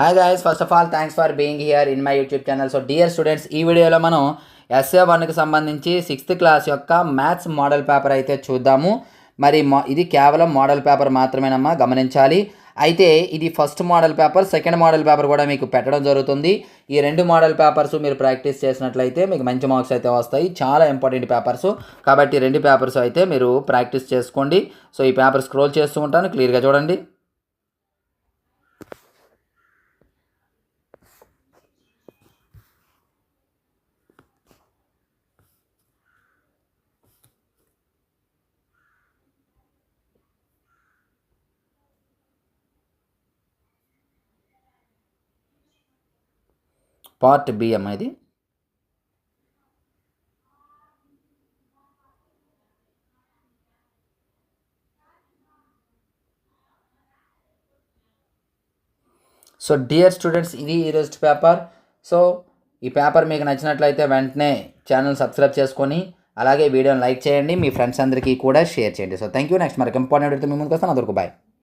Hi guys, first of all thanks for being here in my YouTube channel. So dear students, ఈ వీడియోలో మనం SA1కి సంబంధించి 6th class యొక్క maths model paper అయితే చూద్దాము. మరి ఇది కేవలం మోడల్ పేపర్ మాత్రమేనమ్మా, గమనించాలి. అయితే ఇది first model paper, second model paper కూడా మీకు పెట్టడం జరుగుతుంది. ఈ రెండు మోడల్ పేపర్స్ మీరు ప్రాక్టీస్ చేసినట్లయితే మీకు మంచి మార్క్స్ అయితే వస్తాయి. చాలా ఇంపార్టెంట్ పేపర్స్ కాబట్టి రెండు పేపర్స్ అయితే మీరు ప్రాక్టీస్ చేసుకోండి. సో ఈ పేపర్ స్క్రోల్ చేస్తూ ఉంటాను, క్లియర్గా చూడండి. పార్ట్ బి అమ్మా ఇది. సో డియర్ స్టూడెంట్స్, ఇది ఈరోజు పేపర్. సో ఈ పేపర్ మీకు నచ్చినట్లయితే వెంటనే ఛానల్ సబ్స్క్రైబ్ చేసుకొని అలాగే వీడియోని లైక్ చేయండి, మీ ఫ్రెండ్స్ అందరికీ కూడా షేర్ చేయండి. So thank you. నెక్స్ట్ మరొక ఇంపార్టెంట్ అయితే మీ ముందుకు వస్తాను. అదొరకు బాయ్.